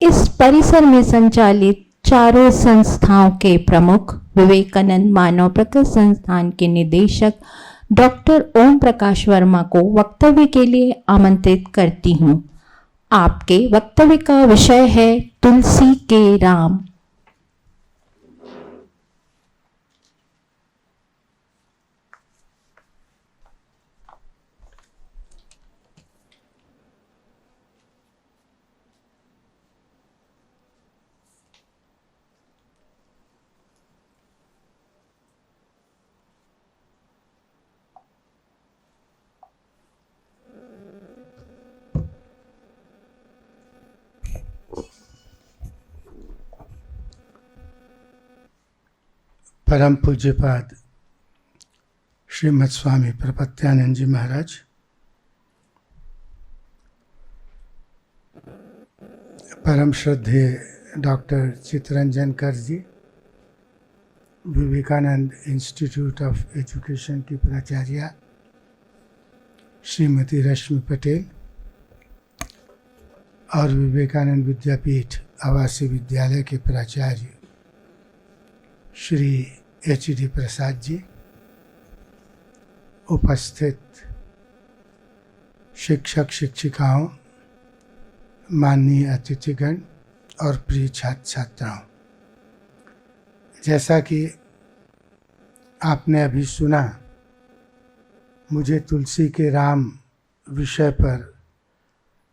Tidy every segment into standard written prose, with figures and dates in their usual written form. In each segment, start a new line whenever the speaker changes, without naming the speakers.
इस परिसर में संचालित चारों संस्थाओं के प्रमुख विवेकानंद मानव प्रकट संस्थान के निदेशक डॉक्टर ओम प्रकाश वर्मा को वक्तव्य के लिए आमंत्रित करती हूँ। आपके वक्तव्य का विषय है तुलसी के राम।
परम पूज्यपाद श्रीमद स्वामी प्रपत्यानंद जी महाराज, परम श्रद्धेय डॉक्टर चित्तरंजन कर जी, विवेकानंद इंस्टीट्यूट ऑफ एजुकेशन की प्राचार्य श्रीमती रश्मि पटेल और विवेकानंद विद्यापीठ आवासीय विद्यालय के प्राचार्य श्री एच.डी. प्रसाद जी, उपस्थित शिक्षक शिक्षिकाओं, माननीय अतिथिगण और प्रिय छात्र छात्राओं, जैसा कि आपने अभी सुना, मुझे तुलसी के राम विषय पर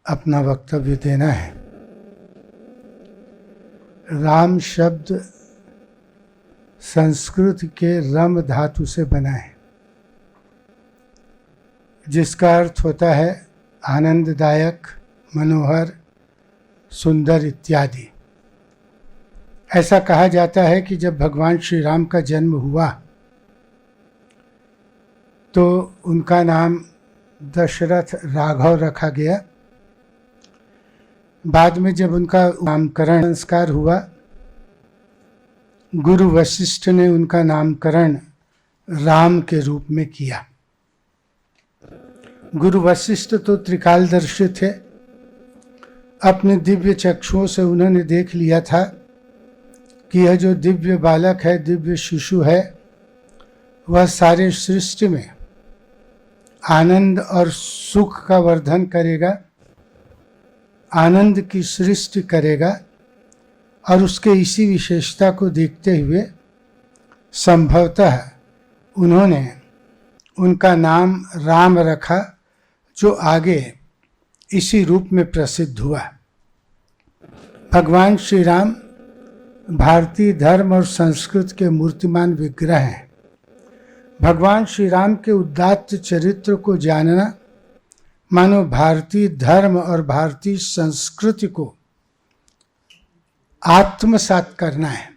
अपना वक्तव्य देना है। राम शब्द संस्कृत के रम धातु से बना है, जिसका अर्थ होता है आनंददायक, मनोहर, सुंदर इत्यादि। ऐसा कहा जाता है कि जब भगवान श्री राम का जन्म हुआ तो उनका नाम दशरथ राघव रखा गया। बाद में जब उनका नामकरण संस्कार हुआ, गुरु वशिष्ठ ने उनका नामकरण राम के रूप में किया। गुरु वशिष्ठ तो त्रिकालदर्शी थे। अपने दिव्य चक्षुओं से उन्होंने देख लिया था कि यह जो दिव्य बालक है, दिव्य शिशु है, वह सारे सृष्टि में आनंद और सुख का वर्धन करेगा, आनंद की सृष्टि करेगा। और उसके इसी विशेषता को देखते हुए संभवतः उन्होंने उनका नाम राम रखा, जो आगे इसी रूप में प्रसिद्ध हुआ। भगवान श्री राम भारतीय धर्म और संस्कृत के मूर्तिमान विग्रह हैं। भगवान श्री राम के उदात्त चरित्र को जानना मानो भारतीय धर्म और भारतीय संस्कृति को आत्मसात करना है।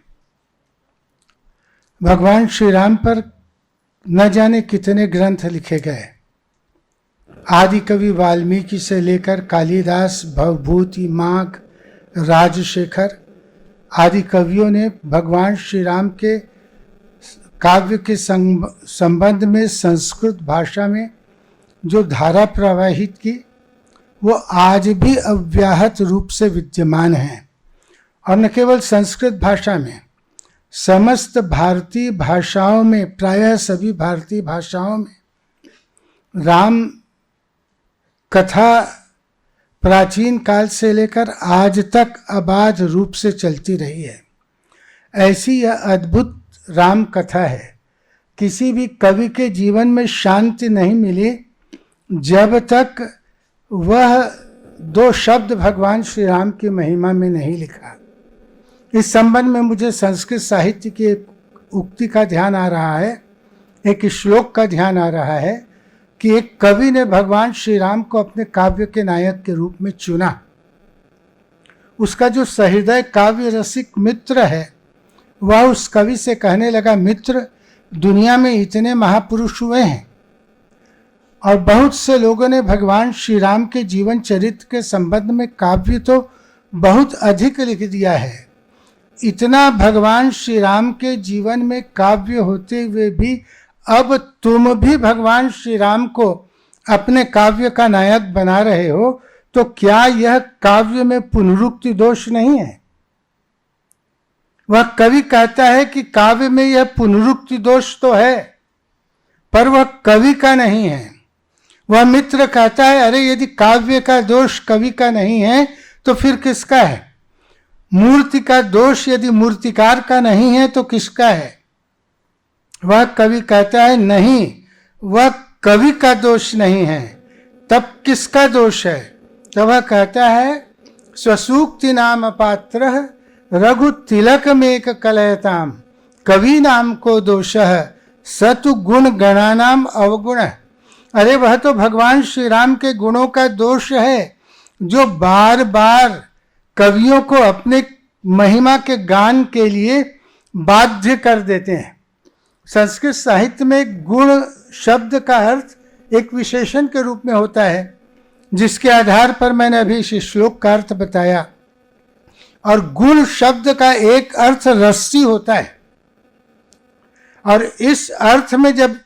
भगवान श्री राम पर न जाने कितने ग्रंथ लिखे गए। आदि कवि वाल्मीकि से लेकर कालिदास, भवभूति, माघ, राजशेखर आदि कवियों ने भगवान श्री राम के काव्य के संबंध में संस्कृत भाषा में जो धारा प्रवाहित की, वो आज भी अव्याहत रूप से विद्यमान है। और न केवल संस्कृत भाषा में, समस्त भारतीय भाषाओं में, प्रायः सभी भारतीय भाषाओं में राम कथा प्राचीन काल से लेकर आज तक अबाध रूप से चलती रही है। ऐसी यह अद्भुत राम कथा है। किसी भी कवि के जीवन में शांति नहीं मिली जब तक वह दो शब्द भगवान श्री राम की महिमा में नहीं लिखा। इस संबंध में मुझे संस्कृत साहित्य की एक उक्ति का ध्यान आ रहा है, एक श्लोक का ध्यान आ रहा है कि एक कवि ने भगवान श्री राम को अपने काव्य के नायक के रूप में चुना। उसका जो सहृदय काव्य रसिक मित्र है, वह उस कवि से कहने लगा, मित्र, दुनिया में इतने महापुरुष हुए हैं और बहुत से लोगों ने भगवान श्री राम के जीवन चरित्र के संबंध में काव्य तो बहुत अधिक लिख दिया है। इतना भगवान श्री राम के जीवन में काव्य होते हुए भी अब तुम भी भगवान श्री राम को अपने काव्य का नायक बना रहे हो, तो क्या यह काव्य में पुनरुक्ति दोष नहीं है? वह कवि कहता है कि काव्य में यह पुनरुक्ति दोष तो है, पर वह कवि का नहीं है। वह मित्र कहता है, अरे यदि काव्य का दोष कवि का नहीं है तो फिर किसका है? मूर्ति का दोष यदि मूर्तिकार का नहीं है तो किसका है? वह कवि कहता है, नहीं, वह कवि का दोष नहीं है, तब किसका दोष है? तो वह कहता है, स्वसूक्ति नाम अपात्र रघु तिलक में कलयताम कवि नाम को दोष सतु गुण गणानाम अवगुण। अरे वह तो भगवान श्री राम के गुणों का दोष है, जो बार बार कवियों को अपने महिमा के गान के लिए बाध्य कर देते हैं। संस्कृत साहित्य में गुण शब्द का अर्थ एक विशेषण के रूप में होता है, जिसके आधार पर मैंने अभी इस श्लोक का अर्थ बताया। और गुण शब्द का एक अर्थ रस्सी होता है। और इस अर्थ में जब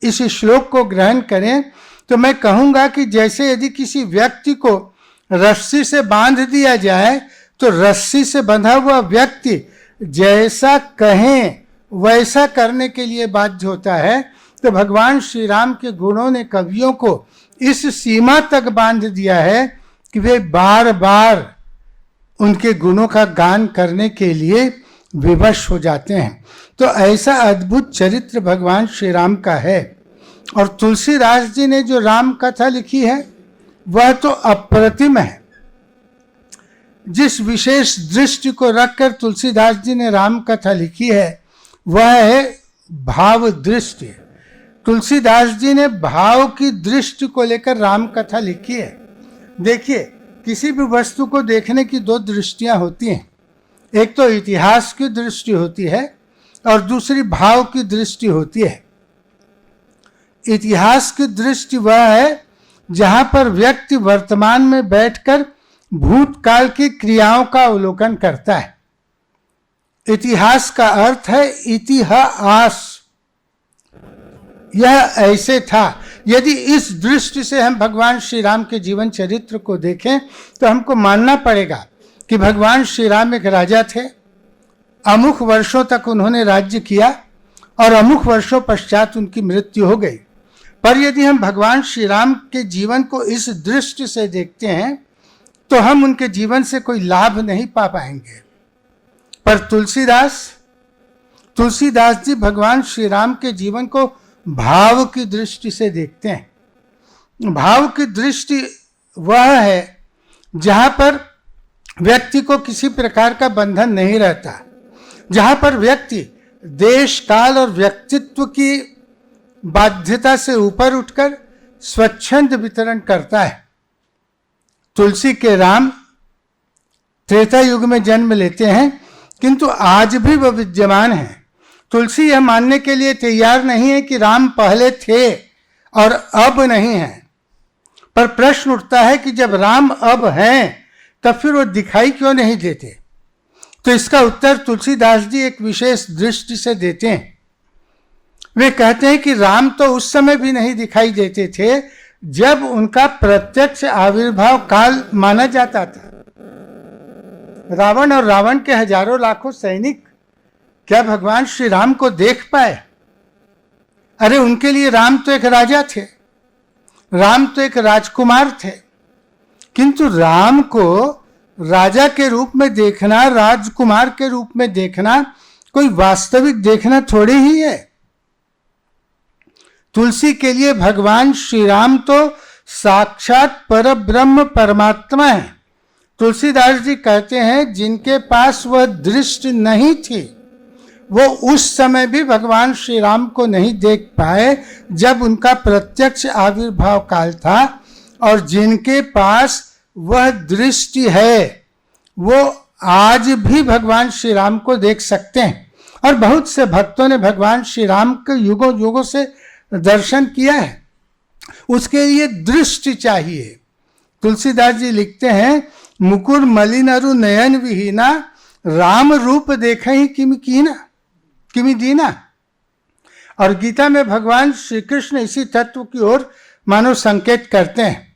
इस श्लोक को ग्रहण करें तो मैं कहूंगा कि जैसे यदि किसी व्यक्ति को रस्सी से बांध दिया जाए तो रस्सी से बंधा हुआ व्यक्ति जैसा कहें वैसा करने के लिए बाध्य होता है। तो भगवान श्री राम के गुणों ने कवियों को इस सीमा तक बांध दिया है कि वे बार बार उनके गुणों का गान करने के लिए विवश हो जाते हैं। तो ऐसा अद्भुत चरित्र भगवान श्री राम का है। और तुलसीदास जी ने जो राम कथा लिखी है वह तो अप्रतिम है। जिस विशेष दृष्टि को रखकर तुलसीदास जी ने राम कथा लिखी है वह है भाव दृष्टि। तुलसीदास जी ने भाव की दृष्टि को लेकर राम कथा लिखी है। देखिए, किसी भी वस्तु को देखने की दो दृष्टियां होती हैं। एक तो इतिहास की दृष्टि होती है और दूसरी भाव की दृष्टि होती है। इतिहास की दृष्टि वह है जहां पर व्यक्ति वर्तमान में बैठकर भूतकाल की क्रियाओं का अवलोकन करता है। इतिहास का अर्थ है इतिहास, यह ऐसे था। यदि इस दृष्टि से हम भगवान श्री राम के जीवन चरित्र को देखें तो हमको मानना पड़ेगा कि भगवान श्री राम एक राजा थे। अमुक वर्षों तक उन्होंने राज्य किया और अमुक वर्षों पश्चात उनकी मृत्यु हो गई। पर यदि हम भगवान श्री राम के जीवन को इस दृष्टि से देखते हैं तो हम उनके जीवन से कोई लाभ नहीं पा पाएंगे। पर तुलसीदास जी भगवान श्री राम के जीवन को भाव की दृष्टि से देखते हैं। भाव की दृष्टि वह है जहां पर व्यक्ति को किसी प्रकार का बंधन नहीं रहता, जहां पर व्यक्ति देश काल और व्यक्तित्व की बाध्यता से ऊपर उठकर स्वच्छंद वितरण करता है। तुलसी के राम त्रेता युग में जन्म लेते हैं, किंतु आज भी वह विद्यमान है। तुलसी यह मानने के लिए तैयार नहीं है कि राम पहले थे और अब नहीं है। पर प्रश्न उठता है कि जब राम अब हैं तब फिर वो दिखाई क्यों नहीं देते? तो इसका उत्तर तुलसीदास जी एक विशेष दृष्टि से देते हैं। वे कहते हैं कि राम तो उस समय भी नहीं दिखाई देते थे जब उनका प्रत्यक्ष आविर्भाव काल माना जाता था। रावण और रावण के हजारों लाखों सैनिक क्या भगवान श्री राम को देख पाए? अरे उनके लिए राम तो एक राजा थे, राम तो एक राजकुमार थे। किंतु राम को राजा के रूप में देखना, राजकुमार के रूप में देखना कोई वास्तविक देखना थोड़ी ही है। तुलसी के लिए भगवान श्री राम तो साक्षात परब्रह्म परमात्मा है। तुलसीदास जी कहते हैं जिनके पास वह दृष्टि नहीं थी वो उस समय भी भगवान श्री राम को नहीं देख पाए जब उनका प्रत्यक्ष आविर्भाव काल था, और जिनके पास वह दृष्टि है वो आज भी भगवान श्री राम को देख सकते हैं। और बहुत से भक्तों ने भगवान श्री राम के युगों युगों से दर्शन किया है। उसके लिए दृष्टि चाहिए। तुलसीदास जी लिखते हैं, मुकुर मलिन अरु नयन विहीना राम रूप देखे ही किमि दीना। और गीता में भगवान श्री कृष्ण इसी तत्व की ओर मानो संकेत करते हैं।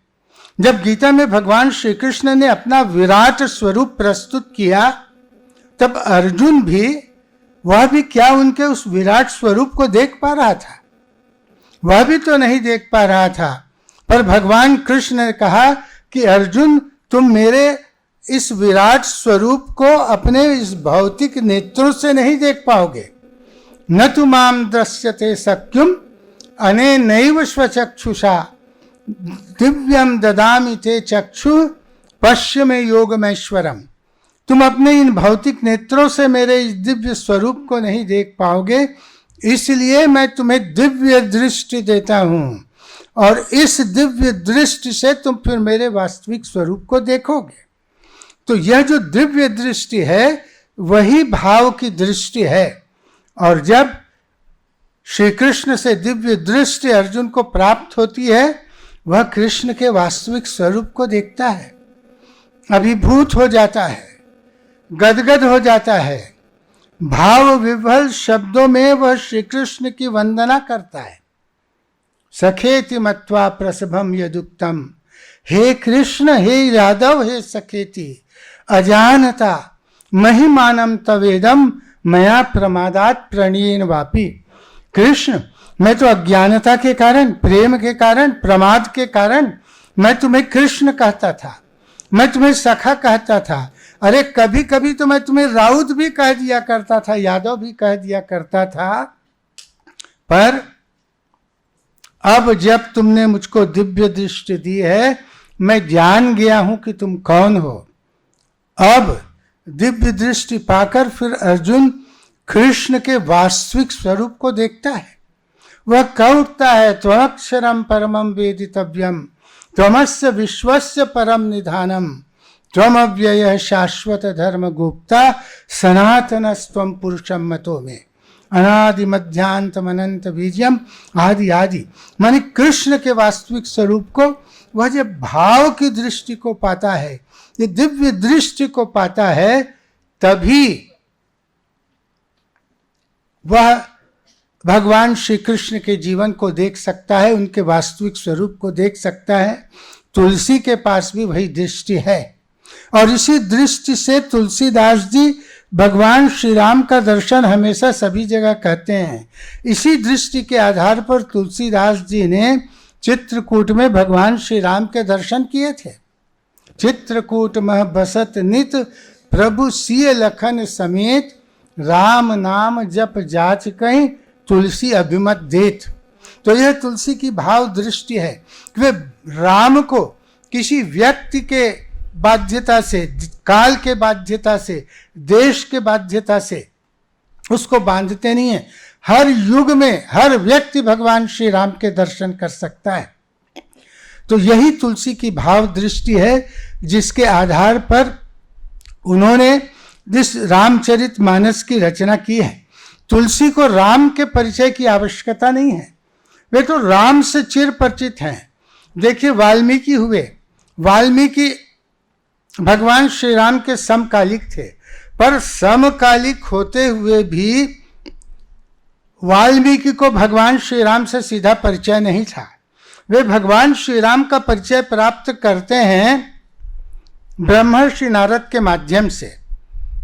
जब गीता में भगवान श्री कृष्ण ने अपना विराट स्वरूप प्रस्तुत किया, तब अर्जुन भी, वह भी क्या उनके उस विराट स्वरूप को देख पा रहा था? वह भी तो नहीं देख पा रहा था। पर भगवान कृष्ण ने कहा कि अर्जुन, तुम मेरे इस विराट स्वरूप को अपने इस भौतिक नेत्रों से नहीं देख पाओगे। न तु माम दृश्यते शक्युम अनेनैव स्वचक्षुषा दिव्यम ददामि ते चक्षु पश्य में योगमैश्वरम। तुम अपने इन भौतिक नेत्रों से मेरे इस दिव्य स्वरूप को नहीं देख पाओगे, इसलिए मैं तुम्हें दिव्य दृष्टि देता हूं, और इस दिव्य दृष्टि से तुम फिर मेरे वास्तविक स्वरूप को देखोगे। तो यह जो दिव्य दृष्टि है वही भाव की दृष्टि है। और जब श्री कृष्ण से दिव्य दृष्टि अर्जुन को प्राप्त होती है, वह कृष्ण के वास्तविक स्वरूप को देखता है, अभिभूत हो जाता है, गदगद हो जाता है। भाव विह्वल शब्दों में वह श्री कृष्ण की वंदना करता है। सखेति मत्वा प्रसभम यदुक्तम, हे कृष्ण, हे यादव, हे सखेति, अजानता महिमानम तवेदम मया प्रमादात प्रणयेन वापि। कृष्ण, मैं तो अज्ञानता के कारण, प्रेम के कारण, प्रमाद के कारण मैं तुम्हें कृष्ण कहता था, मैं तुम्हें सखा कहता था। अरे कभी कभी तो मैं तुम्हें राउत भी कह दिया करता था, यादव भी कह दिया करता था। पर अब जब तुमने मुझको दिव्य दृष्टि दी है, मैं जान गया हूं कि तुम कौन हो। अब दिव्य दृष्टि पाकर फिर अर्जुन कृष्ण के वास्तविक स्वरूप को देखता है। वह कह उठता है, त्वमक्षरम परमं वेदितव्यम, त्वमस्य विश्वस्य परम निधानम, त्वमव्ययः शाश्वत धर्म गुप्ता, सनातनस्त्वं पुरुषम मतो में, अनादि मध्यांतम अनंत बीजम, आदि आदि। माने कृष्ण के वास्तविक स्वरूप को वह जब भाव की दृष्टि को पाता है, ये दिव्य दृष्टि को पाता है, तभी वह भगवान श्री कृष्ण के जीवन को देख सकता है, उनके वास्तविक स्वरूप को देख सकता है। तुलसी के पास भी वही दृष्टि है, और इसी दृष्टि से तुलसीदास जी भगवान श्री राम का दर्शन हमेशा सभी जगह कहते हैं। इसी दृष्टि के आधार पर तुलसीदास जी ने चित्रकूट में भगवान श्री राम के दर्शन किए थे। चित्रकूट मह बसत नित, प्रभु सिय लखन समेत, राम नाम जप जाच कहीं, तुलसी अभिमत देत। तो यह तुलसी की भाव दृष्टि है कि वे राम को किसी व्यक्ति के बाध्यता से, काल के बाध्यता से, देश के बाध्यता से उसको बांधते नहीं है। हर युग में हर व्यक्ति भगवान श्री राम के दर्शन कर सकता है। तो यही तुलसी की भाव दृष्टि है, जिसके आधार पर उन्होंने जिस रामचरितमानस की रचना की है। तुलसी को राम के परिचय की आवश्यकता नहीं है, वे तो राम से चिर परिचित हैं। देखिए, वाल्मीकि हुए, वाल्मीकि भगवान श्री राम के समकालिक थे, पर समकालिक होते हुए भी वाल्मीकि को भगवान श्री राम से सीधा परिचय नहीं था। वे भगवान श्री राम का परिचय प्राप्त करते हैं ब्रह्मर्षि नारद के माध्यम से।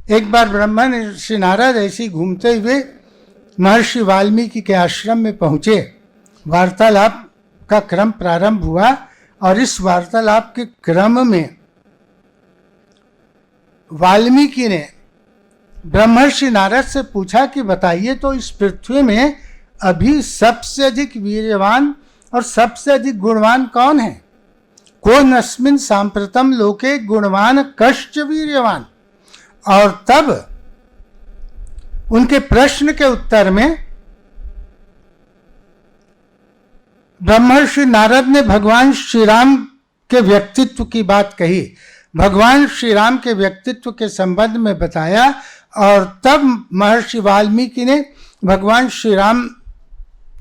एक बार ब्रह्मर्षि नारद ऐसे घूमते हुए महर्षि वाल्मीकि के आश्रम में पहुंचे। वार्तालाप का क्रम प्रारंभ हुआ, और इस वार्तालाप के क्रम में वाल्मीकि ने ब्रह्मर्षि नारद से पूछा कि बताइए तो इस पृथ्वी में अभी सबसे अधिक वीर्यवान और सबसे अधिक गुणवान कौन है? को नस्मिन सांप्रतम लोके गुणवान कश्च वीर्यवान। और तब उनके प्रश्न के उत्तर में ब्रह्मर्षि नारद ने भगवान श्री राम के व्यक्तित्व की बात कही, भगवान श्री राम के व्यक्तित्व के संबंध में बताया, और तब महर्षि वाल्मीकि ने भगवान श्री राम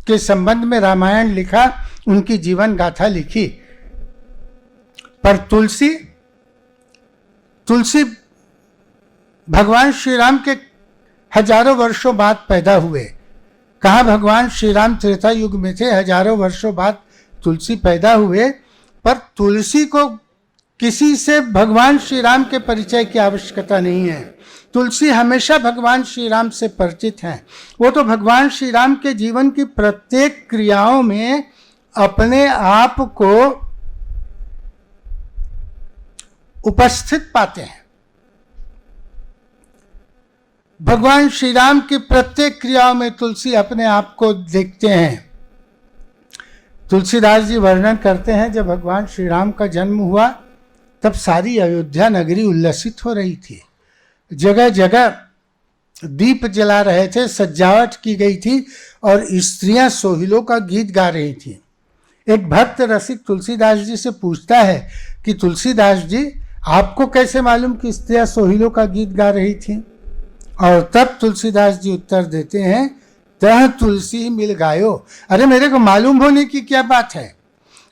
के संबंध में रामायण लिखा, उनकी जीवन गाथा लिखी। पर तुलसी भगवान श्री राम के हजारों वर्षों बाद पैदा हुए। कहाँ भगवान श्री राम त्रेता युग में थे, हजारों वर्षों बाद तुलसी पैदा हुए। पर तुलसी को किसी से भगवान श्री राम के परिचय की आवश्यकता नहीं है। तुलसी हमेशा भगवान श्री राम से परिचित हैं। वो तो भगवान श्री राम के जीवन की प्रत्येक क्रियाओं में अपने आप को उपस्थित पाते हैं। भगवान श्री राम की प्रत्येक क्रियाओं में तुलसी अपने आप को देखते हैं। तुलसीदास जी वर्णन करते हैं, जब भगवान श्री राम का जन्म हुआ तब सारी अयोध्या नगरी उल्लसित हो रही थी। जगह जगह दीप जला रहे थे, सजावट की गई थी और स्त्रियां सोहिलों का गीत गा रही थी। एक भक्त रसिक तुलसीदास जी से पूछता है कि तुलसीदास जी, आपको कैसे मालूम कि स्त्रियां सोहिलों का गीत गा रही थी? और तब तुलसीदास जी उत्तर देते हैं, तह तुलसी मिल गायो। अरे मेरे को मालूम होने की क्या बात है,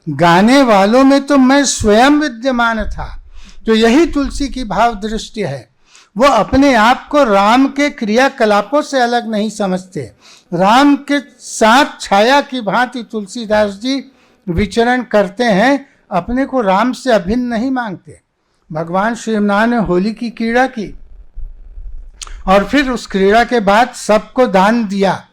गाने वालों में तो मैं स्वयं विद्यमान था। तो यही तुलसी की भाव दृष्टि है। वो अपने आप को राम के क्रियाकलापों से अलग नहीं समझते। राम के साथ छाया की भांति तुलसीदास जी विचरण करते हैं, अपने को राम से अभिन्न नहीं मांगते। भगवान श्री राम ने होली की क्रीड़ा की और फिर उस क्रीड़ा के बाद सबको दान दिया।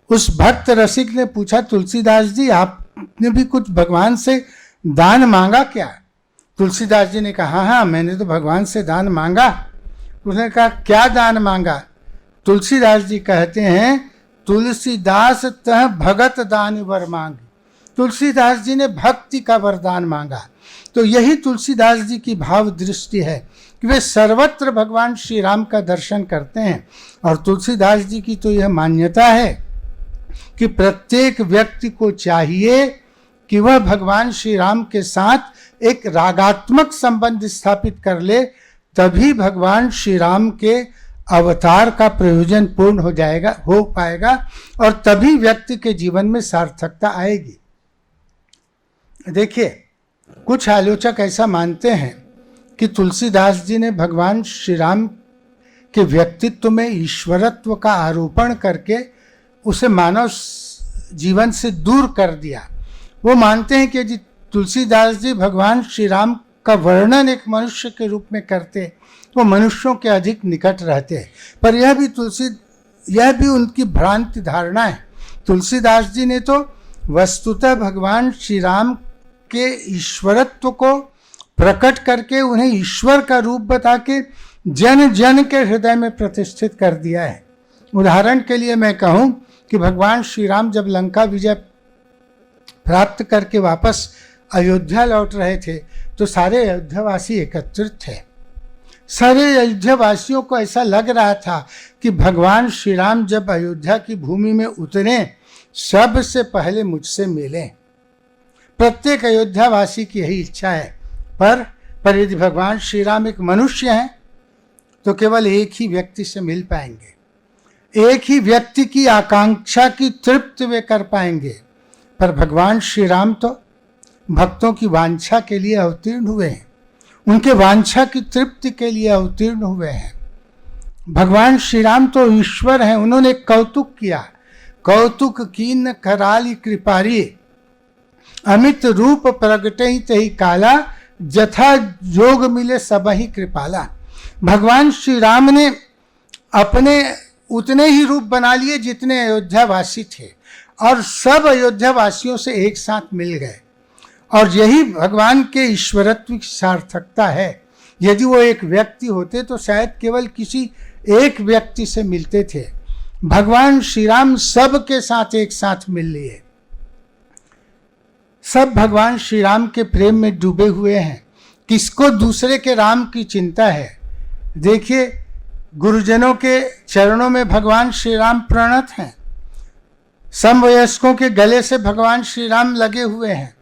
उस भक्त रसिक ने पूछा, तुलसीदास जी आपने भी कुछ भगवान से दान मांगा क्या? तुलसीदास जी ने कहा, हाँ मैंने तो भगवान से दान मांगा। उसने कहा, क्या दान मांगा? तुलसीदास जी कहते हैं, तुलसीदास तह भगत दान वर मांगी। तुलसीदास जी ने भक्ति का वरदान मांगा। तो यही तुलसीदास जी की भाव दृष्टि है कि वे सर्वत्र भगवान श्री राम का दर्शन करते हैं। और तुलसीदास जी की तो यह मान्यता है कि प्रत्येक व्यक्ति को चाहिए कि वह भगवान श्री राम के साथ एक रागात्मक संबंध स्थापित कर ले, तभी भगवान श्री राम के अवतार का प्रयोजन पूर्ण हो पाएगा और तभी व्यक्ति के जीवन में सार्थकता आएगी। देखिए, कुछ आलोचक ऐसा मानते हैं कि तुलसीदास जी ने भगवान श्री राम के व्यक्तित्व में ईश्वरत्व का आरोपण करके उसे मानव जीवन से दूर कर दिया। वो मानते हैं कि यदि तुलसीदास जी भगवान श्री राम का वर्णन एक मनुष्य के रूप में करते तो मनुष्यों के अधिक निकट रहते। पर यह भी उनकी भ्रांति धारणा है। तुलसीदास जी ने तो वस्तुतः भगवान श्री राम के ईश्वरत्व को प्रकट करके उन्हें ईश्वर का रूप बता के जन जन के हृदय में प्रतिष्ठित कर दिया है। उदाहरण के लिए मैं कहूँ कि भगवान श्री राम जब लंका विजय प्राप्त करके वापस अयोध्या लौट रहे थे तो सारे अयोध्यावासी एकत्रित थे। सारे अयोध्यावासियों को ऐसा लग रहा था कि भगवान श्री राम जब अयोध्या की भूमि में उतरे सबसे पहले मुझसे मिलें। प्रत्येक अयोध्यावासी की यही इच्छा है। पर यदि भगवान श्री राम एक मनुष्य हैं तो केवल एक ही व्यक्ति से मिल पाएंगे, एक ही व्यक्ति की आकांक्षा की तृप्ति वे कर पाएंगे। पर भगवान श्री राम तो भक्तों की वांछा के लिए अवतीर्ण हुए हैं, उनके वांछा की तृप्ति के लिए अवतीर्ण हुए हैं। भगवान श्री राम तो ईश्वर हैं। उन्होंने कौतुक किया, कौतुक कीन कराली कृपारी, अमित रूप प्रगटे ही तही काला, जथा जोग मिले सबहि कृपाला। भगवान श्री राम ने अपने उतने ही रूप बना लिए जितने अयोध्यावासी थे और सब अयोध्यावासियों से एक साथ मिल गए। और यही भगवान के ईश्वरत्व की सार्थकता है। यदि वो एक व्यक्ति होते तो शायद केवल किसी एक व्यक्ति से मिलते थे। भगवान श्री राम सब के साथ एक साथ मिल लिए। सब भगवान श्री राम के प्रेम में डूबे हुए हैं। किसको दूसरे के राम की चिंता है? देखिए, गुरुजनों के चरणों में भगवान श्री राम प्रणत हैं। समवयस्कों के गले से भगवान श्री राम लगे हुए हैं।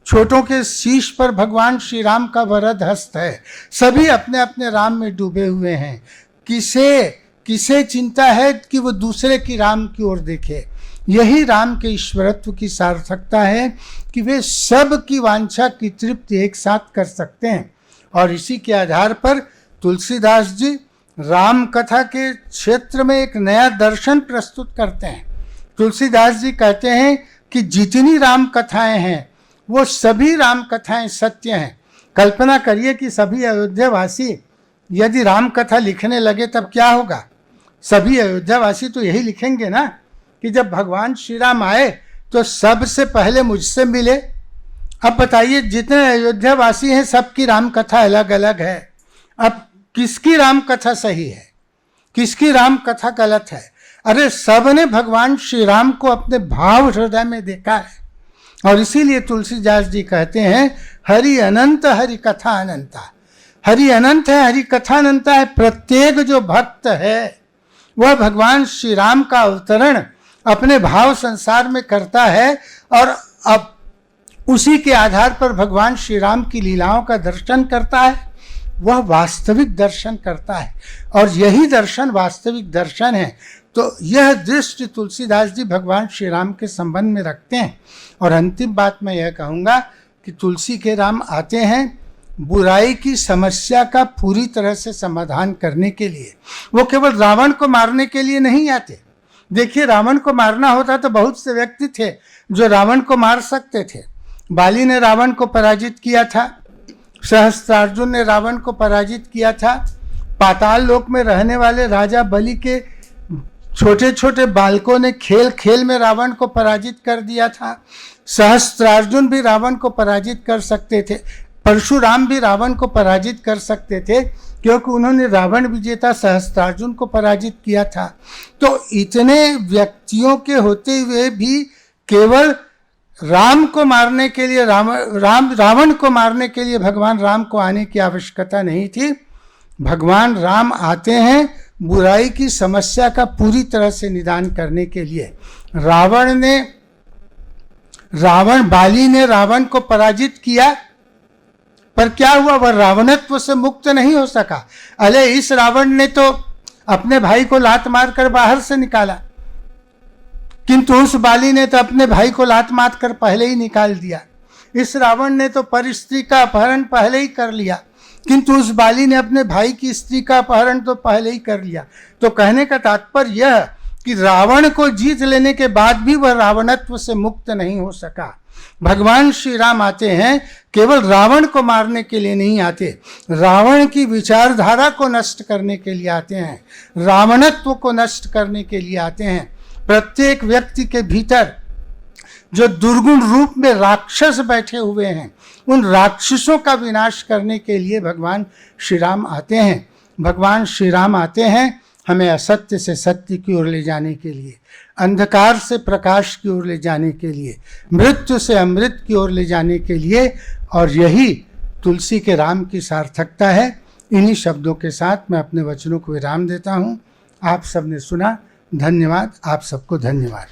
छोटों के शीश पर भगवान श्री राम का वरद हस्त है। सभी अपने अपने राम में डूबे हुए हैं। किसे चिंता है कि वो दूसरे की राम की ओर देखे? यही राम के ईश्वरत्व की सार्थकता है कि वे सब की वांछा की तृप्ति एक साथ कर सकते हैं। और इसी के आधार पर तुलसीदास जी राम कथा के क्षेत्र में एक नया दर्शन प्रस्तुत करते हैं। तुलसीदास जी कहते हैं कि जितनी राम कथाएं हैं वो सभी राम कथाएं सत्य हैं। कल्पना करिए कि सभी अयोध्यावासी यदि राम कथा लिखने लगे तब क्या होगा। सभी अयोध्यावासी तो यही लिखेंगे ना कि जब भगवान श्री राम आए तो सबसे पहले मुझसे मिले। अब बताइए, जितने अयोध्यावासी हैं सबकी राम कथा अलग अलग है। अब किसकी राम कथा सही है, किसकी राम कथा गलत है? अरे सबने भगवान श्री राम को अपने भाव हृदय में देखा है। और इसीलिए तुलसीदास जी कहते हैं हरि अनंत हरि कथा अनंता। हरि अनंत है, हरि कथा अनंता है। प्रत्येक जो भक्त है वह भगवान श्री राम का अवतरण अपने भाव संसार में करता है और अब उसी के आधार पर भगवान श्री राम की लीलाओं का दर्शन करता है। वह वास्तविक दर्शन करता है और यही दर्शन वास्तविक दर्शन है। तो यह दृष्टि तुलसीदास जी भगवान श्री राम के संबंध में रखते हैं। और अंतिम बात मैं यह कहूँगा कि तुलसी के राम आते हैं बुराई की समस्या का पूरी तरह से समाधान करने के लिए। वो केवल रावण को मारने के लिए नहीं आते। देखिए, रावण को मारना होता तो बहुत से व्यक्ति थे जो रावण को मार सकते थे। बाली ने रावण को पराजित किया था, सहस्त्रार्जुन ने रावण को पराजित किया था, पाताल लोक में रहने वाले राजा बलि के छोटे छोटे बालकों ने खेल खेल में रावण को पराजित कर दिया था। सहस्त्रार्जुन भी रावण को पराजित कर सकते थे, परशुराम भी रावण को पराजित कर सकते थे क्योंकि उन्होंने रावण विजेता सहस्त्रार्जुन को पराजित किया था। तो इतने व्यक्तियों के होते हुए भी केवल राम को मारने के लिए रावण को मारने के लिए भगवान राम को आने की आवश्यकता नहीं थी। भगवान राम आते हैं बुराई की समस्या का पूरी तरह से निदान करने के लिए। बाली ने रावण को पराजित किया, पर क्या हुआ? वह रावणत्व से मुक्त नहीं हो सका। अरे इस रावण ने तो अपने भाई को लात मारकर बाहर से निकाला, किंतु उस बाली ने तो अपने भाई को लात मार कर पहले ही निकाल दिया। इस रावण ने तो परस्त्री का अपहरण पहले ही कर लिया, किंतु उस बाली ने अपने भाई की स्त्री का अपहरण तो पहले ही कर लिया। तो कहने का तात्पर्य यह कि रावण को जीत लेने के बाद भी वह रावणत्व से मुक्त नहीं हो सका। भगवान श्री राम आते हैं केवल रावण को मारने के लिए नहीं आते, रावण की विचारधारा को नष्ट करने के लिए आते हैं, रावणत्व को नष्ट करने के लिए आते हैं। प्रत्येक व्यक्ति के भीतर जो दुर्गुण रूप में राक्षस बैठे हुए हैं, उन राक्षसों का विनाश करने के लिए भगवान श्री राम आते हैं। भगवान श्री राम आते हैं हमें असत्य से सत्य की ओर ले जाने के लिए, अंधकार से प्रकाश की ओर ले जाने के लिए, मृत्यु से अमृत की ओर ले जाने के लिए। और यही तुलसी के राम की सार्थकता है। इन्हीं शब्दों के साथ मैं अपने वचनों को विराम देता हूँ। आप सबने सुना, धन्यवाद। आप सबको धन्यवाद।